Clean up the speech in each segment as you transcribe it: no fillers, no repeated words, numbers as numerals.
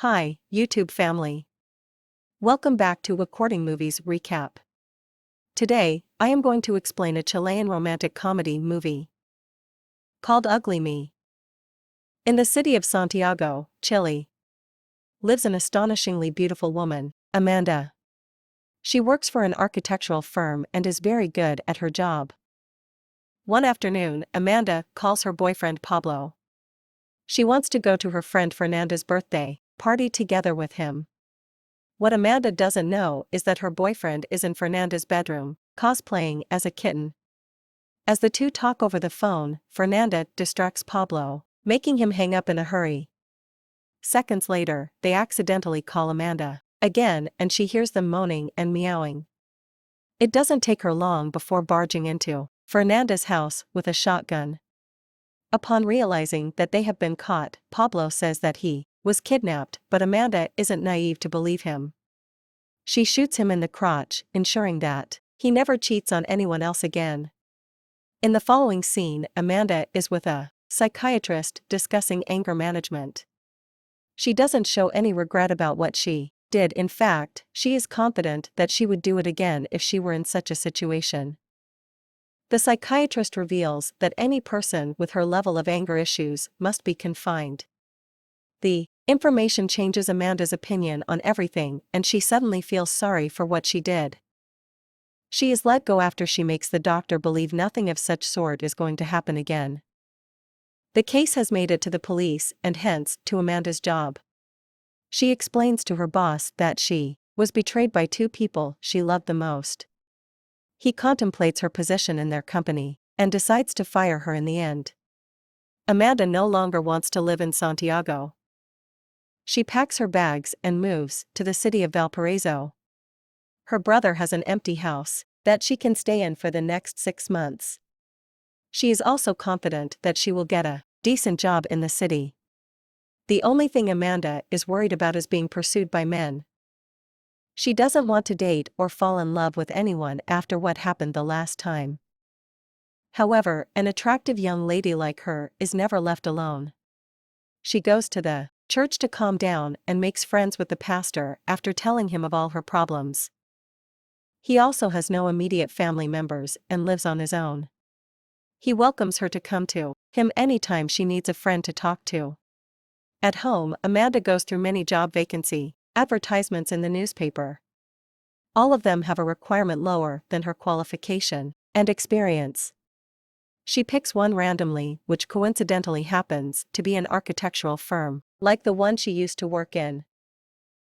Hi, YouTube family. Welcome back to Recording Movies Recap. Today, I am going to explain a Chilean romantic comedy movie called Ugly Me. In the city of Santiago, Chile, lives an astonishingly beautiful woman, Amanda. She works for an architectural firm and is very good at her job. One afternoon, Amanda calls her boyfriend Pablo. She wants to go to her friend Fernanda's birthday party together with him. What Amanda doesn't know is that her boyfriend is in Fernanda's bedroom, cosplaying as a kitten. As the two talk over the phone, Fernanda distracts Pablo, making him hang up in a hurry. Seconds later, they accidentally call Amanda again, and she hears them moaning and meowing. It doesn't take her long before barging into Fernanda's house with a shotgun. Upon realizing that they have been caught, Pablo says that he was kidnapped, but Amanda isn't naive to believe him. She shoots him in the crotch, ensuring that he never cheats on anyone else again. In the following scene, Amanda is with a psychiatrist discussing anger management. She doesn't show any regret about what she did. In fact, she is confident that she would do it again if she were in such a situation. The psychiatrist reveals that any person with her level of anger issues must be confined. The information changes Amanda's opinion on everything, and she suddenly feels sorry for what she did. She is let go after she makes the doctor believe nothing of such sort is going to happen again. The case has made it to the police and hence to Amanda's job. She explains to her boss that she was betrayed by two people she loved the most. He contemplates her position in their company and decides to fire her in the end. Amanda no longer wants to live in Santiago. She packs her bags and moves to the city of Valparaiso. Her brother has an empty house that she can stay in for the next 6 months. She is also confident that she will get a decent job in the city. The only thing Amanda is worried about is being pursued by men. She doesn't want to date or fall in love with anyone after what happened the last time. However, an attractive young lady like her is never left alone. She goes to the church to calm down and makes friends with the pastor after telling him of all her problems. He also has no immediate family members and lives on his own. He welcomes her to come to him anytime she needs a friend to talk to. At home, Amanda goes through many job vacancy advertisements in the newspaper. All of them have a requirement lower than her qualification and experience. She picks one randomly, which coincidentally happens to be an architectural firm, like the one she used to work in.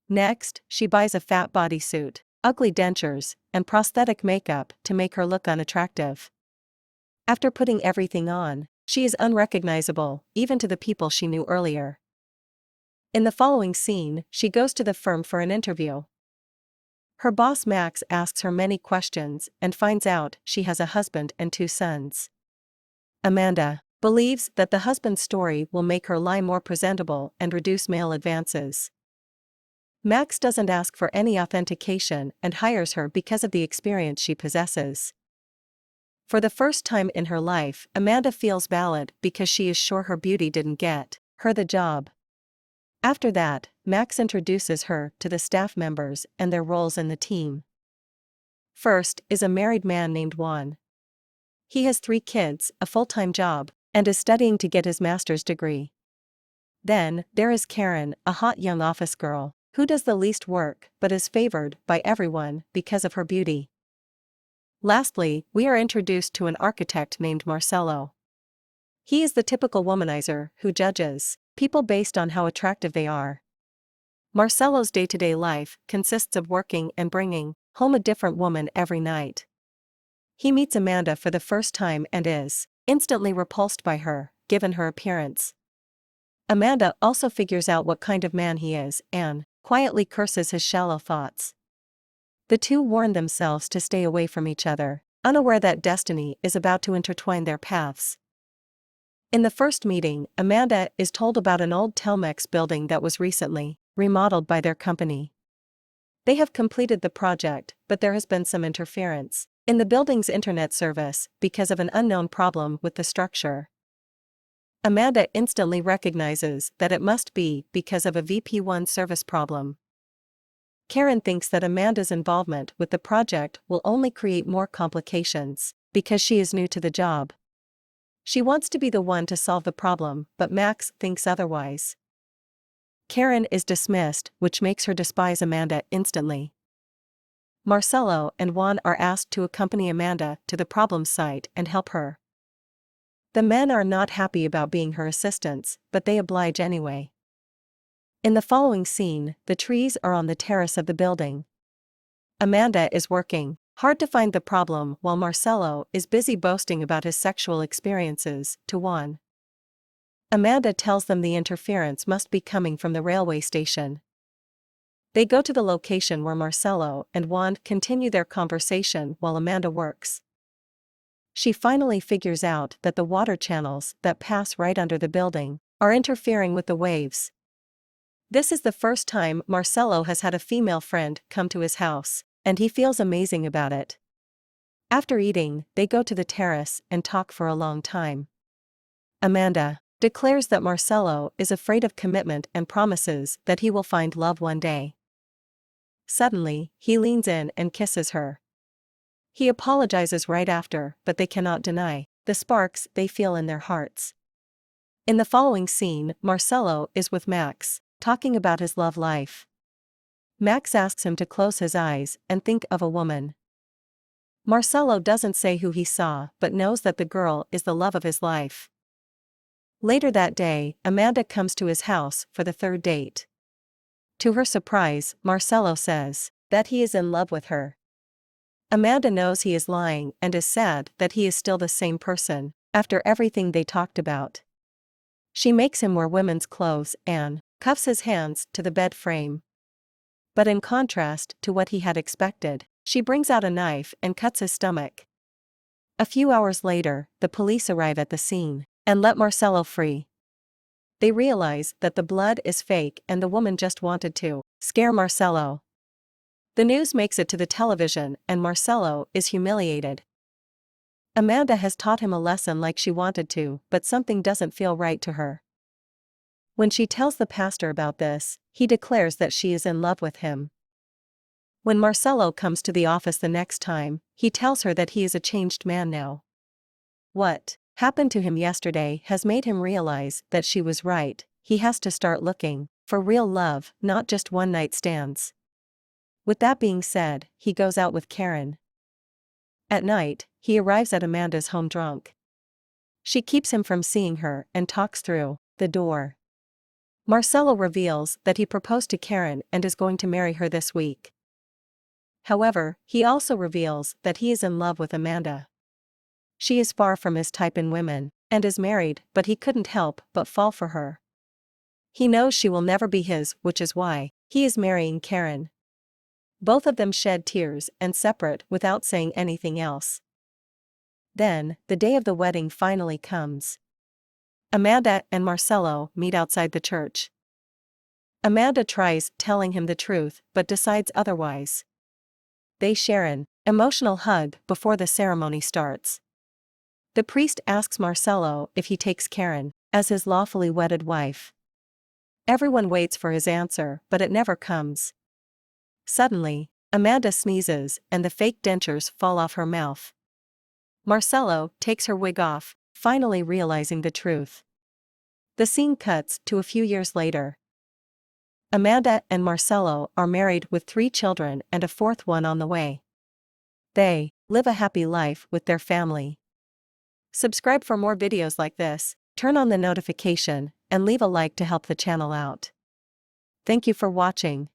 Next, she buys a fat bodysuit, ugly dentures, and prosthetic makeup to make her look unattractive. After putting everything on, she is unrecognizable, even to the people she knew earlier. In the following scene, she goes to the firm for an interview. Her boss Max asks her many questions and finds out she has a husband and 2 sons. Amanda believes that the husband's story will make her lie more presentable and reduce male advances. Max doesn't ask for any authentication and hires her because of the experience she possesses. For the first time in her life, Amanda feels valid because she is sure her beauty didn't get her the job. After that, Max introduces her to the staff members and their roles in the team. First is a married man named Juan. He has 3 kids, a full-time job, and is studying to get his master's degree. Then, there is Karen, a hot young office girl, who does the least work but is favored by everyone because of her beauty. Lastly, we are introduced to an architect named Marcelo. He is the typical womanizer who judges people based on how attractive they are. Marcelo's day-to-day life consists of working and bringing home a different woman every night. He meets Amanda for the first time and is instantly repulsed by her, given her appearance. Amanda also figures out what kind of man he is and quietly curses his shallow thoughts. The two warn themselves to stay away from each other, unaware that destiny is about to intertwine their paths. In the first meeting, Amanda is told about an old Telmex building that was recently remodeled by their company. They have completed the project, but there has been some interference in the building's internet service because of an unknown problem with the structure. Amanda instantly recognizes that it must be because of a VP1 service problem. Karen thinks that Amanda's involvement with the project will only create more complications, because she is new to the job. She wants to be the one to solve the problem, but Max thinks otherwise. Karen is dismissed, which makes her despise Amanda instantly. Marcelo and Juan are asked to accompany Amanda to the problem site and help her. The men are not happy about being her assistants, but they oblige anyway. In the following scene, the trees are on the terrace of the building. Amanda is working hard to find the problem while Marcelo is busy boasting about his sexual experiences to Juan. Amanda tells them the interference must be coming from the railway station. They go to the location where Marcelo and Juan continue their conversation while Amanda works. She finally figures out that the water channels that pass right under the building are interfering with the waves. This is the first time Marcelo has had a female friend come to his house, and he feels amazing about it. After eating, they go to the terrace and talk for a long time. Amanda declares that Marcelo is afraid of commitment and promises that he will find love one day. Suddenly, he leans in and kisses her. He apologizes right after, but they cannot deny the sparks they feel in their hearts. In the following scene, Marcelo is with Max, talking about his love life. Max asks him to close his eyes and think of a woman. Marcelo doesn't say who he saw, but knows that the girl is the love of his life. Later that day, Amanda comes to his house for the third date. To her surprise, Marcelo says that he is in love with her. Amanda knows he is lying and is sad that he is still the same person, after everything they talked about. She makes him wear women's clothes and cuffs his hands to the bed frame. But in contrast to what he had expected, she brings out a knife and cuts his stomach. A few hours later, the police arrive at the scene and let Marcelo free. They realize that the blood is fake and the woman just wanted to scare Marcelo. The news makes it to the television and Marcelo is humiliated. Amanda has taught him a lesson like she wanted to, but something doesn't feel right to her. When she tells the pastor about this, he declares that she is in love with him. When Marcelo comes to the office the next time, he tells her that he is a changed man now. What happened to him yesterday has made him realize that she was right. He has to start looking for real love, not just one-night stands. With that being said, he goes out with Karen. At night, he arrives at Amanda's home drunk. She keeps him from seeing her and talks through the door. Marcelo reveals that he proposed to Karen and is going to marry her this week. However, he also reveals that he is in love with Amanda. She is far from his type in women, and is married, but he couldn't help but fall for her. He knows she will never be his, which is why he is marrying Karen. Both of them shed tears and separate without saying anything else. Then, the day of the wedding finally comes. Amanda and Marcelo meet outside the church. Amanda tries telling him the truth, but decides otherwise. They share an emotional hug before the ceremony starts. The priest asks Marcelo if he takes Karen as his lawfully wedded wife. Everyone waits for his answer, but it never comes. Suddenly, Amanda sneezes and the fake dentures fall off her mouth. Marcelo takes her wig off, finally realizing the truth. The scene cuts to a few years later. Amanda and Marcelo are married with 3 children and a 4th one on the way. They live a happy life with their family. Subscribe for more videos like this, turn on the notification, and leave a like to help the channel out. Thank you for watching.